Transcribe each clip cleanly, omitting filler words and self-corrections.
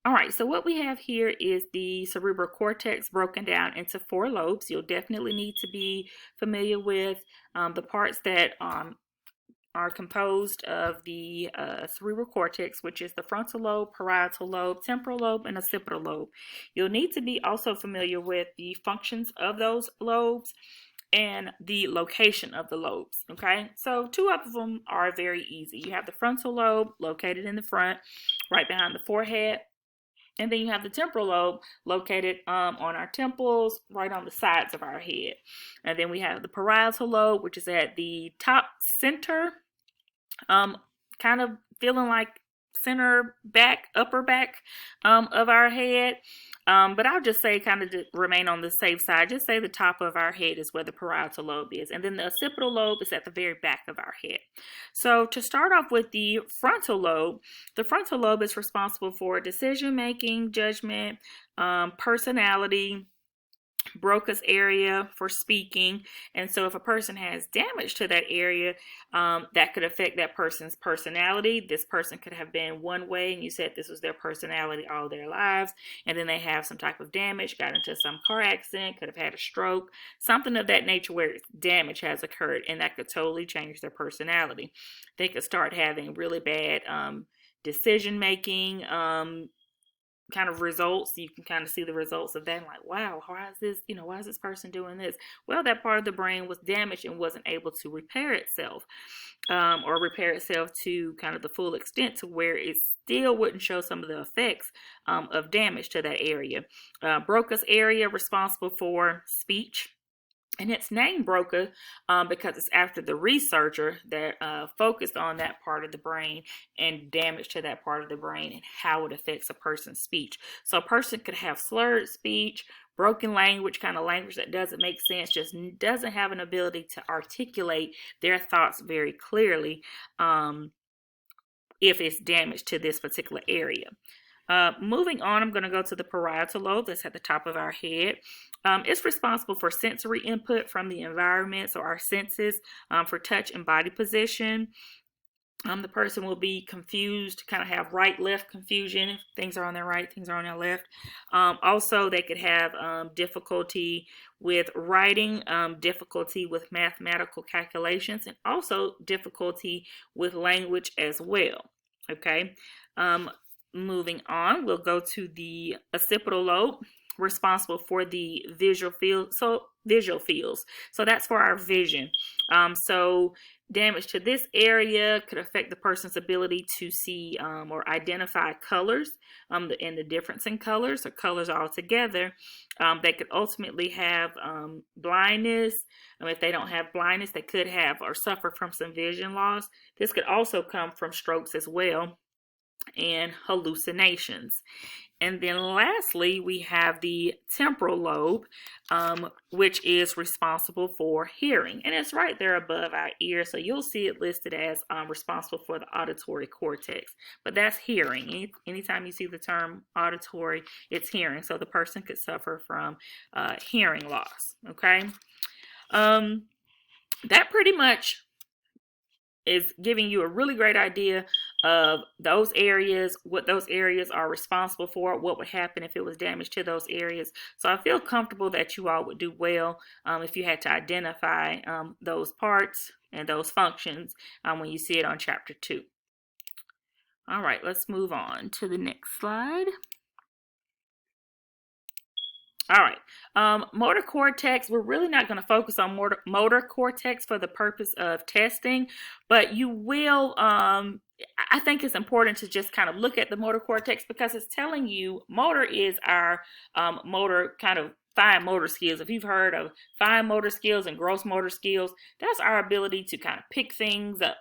All right, so what we have here is the cerebral cortex broken down into four lobes. You'll definitely need to be familiar with the parts that are composed of the cerebral cortex, which is the frontal lobe, parietal lobe, temporal lobe, and occipital lobe. You'll need to be also familiar with the functions of those lobes and the location of the lobes. Okay, so two of them are very easy. You have the frontal lobe located in the front, right behind the forehead. And then you have the temporal lobe located on our temples, right on the sides of our head. And then we have the parietal lobe, which is at the top center, kind of feeling like center back, upper back of our head. But I'll just say kind of to remain on the safe side, just say the top of our head is where the parietal lobe is. And then the occipital lobe is at the very back of our head. So to start off with the frontal lobe is responsible for decision making, judgment, personality, Broca's area for speaking. And so if a person has damage to that area, that could affect that person's personality. This person could have been one way and you said this was their personality all their lives, and then they have some type of damage, got into some car accident, could have had a stroke, something of that nature where damage has occurred, and that could totally change their personality. They could start having really bad decision making, kind of results. You can kind of see the results of that, like, wow, why is this person doing this? Well, that part of the brain was damaged and wasn't able to repair itself, or repair itself to kind of the full extent to where it still wouldn't show some of the effects of damage to that area. Broca's area, responsible for speech. And it's named Broca because it's after the researcher that focused on that part of the brain and damage to that part of the brain and how it affects a person's speech. So a person could have slurred speech, broken language, kind of language that doesn't make sense, just doesn't have an ability to articulate their thoughts very clearly if it's damaged to this particular area. Moving on, I'm going to go to the parietal lobe that's at the top of our head. It's responsible for sensory input from the environment, so our senses, for touch and body position. The person will be confused, kind of have right-left confusion. If things are on their right, things are on their left. Also, they could have difficulty with writing, difficulty with mathematical calculations, and also difficulty with language as well. Okay. Moving on, we'll go to the occipital lobe, responsible for the visual field. So visual fields. So that's for our vision. So damage to this area could affect the person's ability to see or identify colors, and the difference in colors or colors altogether. They could ultimately have blindness. If they don't have blindness, they could have or suffer from some vision loss. This could also come from strokes as well, and hallucinations. And then lastly, we have the temporal lobe, which is responsible for hearing. And it's right there above our ear, so you'll see it listed as responsible for the auditory cortex. But that's hearing. Anytime you see the term auditory, it's hearing. So the person could suffer from hearing loss, okay? That pretty much is giving you a really great idea of those areas, what those areas are responsible for, what would happen if it was damage to those areas. So I feel comfortable that you all would do well if you had to identify those parts and those functions when you see it on chapter 2. All right, let's move on to the next slide. All right, motor cortex, we're really not going to focus on motor cortex for the purpose of testing, but you will, I think it's important to just kind of look at the motor cortex because it's telling you motor is our motor kind of fine motor skills. If you've heard of fine motor skills and gross motor skills, that's our ability to kind of pick things up.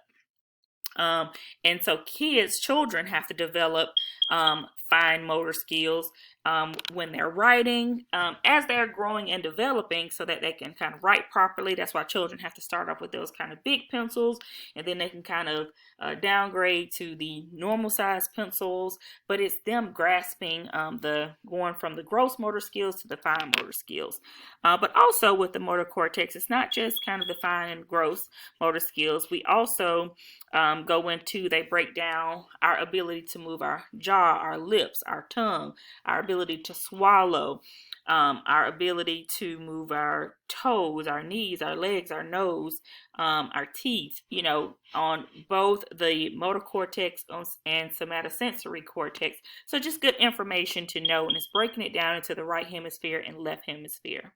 And so children have to develop fine motor skills when they're writing, as they're growing and developing, so that they can kind of write properly. That's why children have to start off with those kind of big pencils, and then they can kind of downgrade to the normal size pencils. But it's them grasping going from the gross motor skills to the fine motor skills. But also with the motor cortex, it's not just kind of the fine and gross motor skills. We also they break down our ability to move our jaw jaw, our lips, our tongue, our ability to swallow, our ability to move our toes, our knees, our legs, our nose, our teeth, on both the motor cortex and somatosensory cortex. So just good information to know, and it's breaking it down into the right hemisphere and left hemisphere.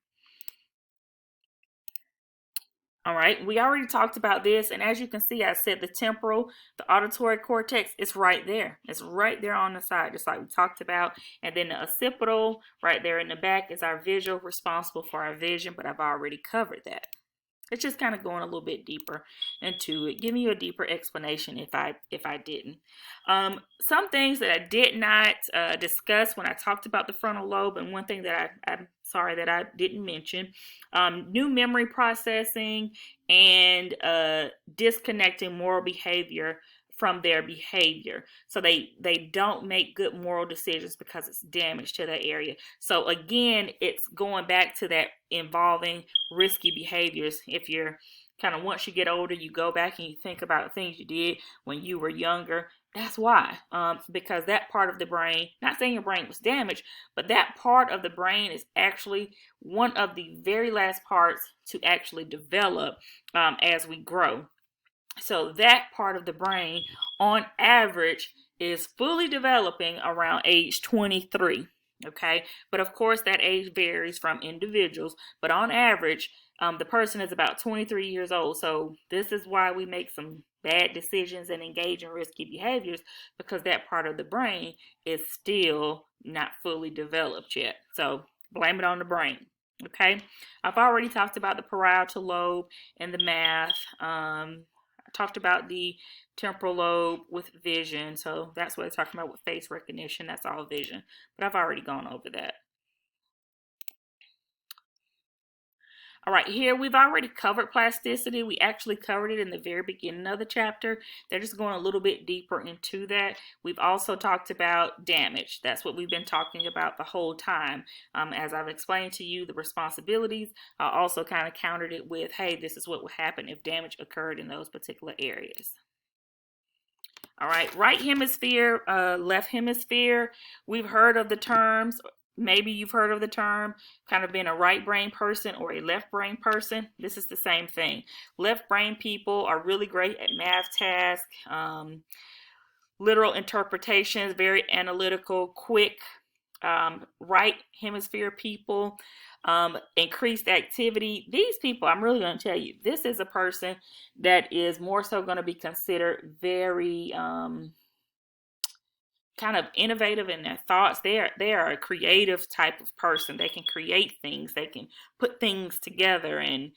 All right, we already talked about this, and as you can see, I said the temporal, the auditory cortex is right there. It's right there on the side, just like we talked about. And then the occipital, right there in the back, is our visual, responsible for our vision, but I've already covered that. It's just kind of going a little bit deeper into it, giving you a deeper explanation if I didn't. Some things that I did not discuss when I talked about the frontal lobe, and one thing that I'm sorry that I didn't mention, new memory processing and disconnecting moral behavior from their behavior. So they don't make good moral decisions because it's damage to that area. So again, it's going back to that involving risky behaviors. If you're once you get older, you go back and you think about things you did when you were younger. That's why, because that part of the brain, not saying your brain was damaged, but that part of the brain is actually one of the very last parts to actually develop as we grow. So that part of the brain, on average, is fully developing around age 23. Okay, but of course that age varies from individuals, but on average, the person is about 23 years old. So this is why we make some bad decisions and engage in risky behaviors, because that part of the brain is still not fully developed yet. So blame it on the brain. Okay, I've already talked about the parietal lobe and the math. I talked about the temporal lobe with vision, so that's what I'm talking about with face recognition. That's all vision, but I've already gone over that. All right, here we've already covered plasticity. We actually covered it in the very beginning of the chapter. They're just going a little bit deeper into that. We've also talked about damage. That's what we've been talking about the whole time. As I've explained to you, the responsibilities, I also kind of countered it with, hey, this is what would happen if damage occurred in those particular areas. All right, right hemisphere, left hemisphere. We've heard of the terms. Maybe you've heard of the term kind of being a right brain person or a left brain person. This is the same thing. Left brain people are really great at math tasks, literal interpretations, very analytical, quick. Right hemisphere people, increased activity. These people, I'm really going to tell you, this is a person that is more so going to be considered very kind of innovative in their thoughts. They are a creative type of person. They can create things. They can put things together, and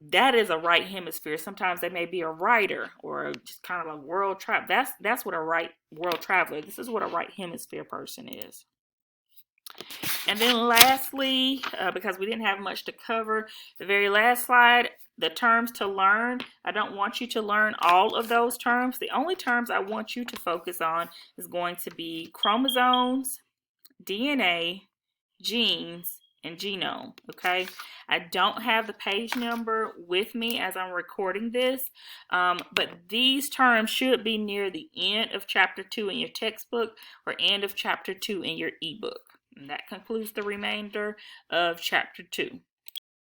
that is a right hemisphere. Sometimes they may be a writer or just kind of a world traveler. That's what a right world traveler. This is what a right hemisphere person is. And then lastly, because we didn't have much to cover, the very last slide, the terms to learn. I don't want you to learn all of those terms. The only terms I want you to focus on is going to be chromosomes, DNA, genes, and genome. Okay, I don't have the page number with me as I'm recording this, but these terms should be near the end of chapter 2 in your textbook or end of chapter 2 in your ebook. And that concludes the remainder of chapter 2.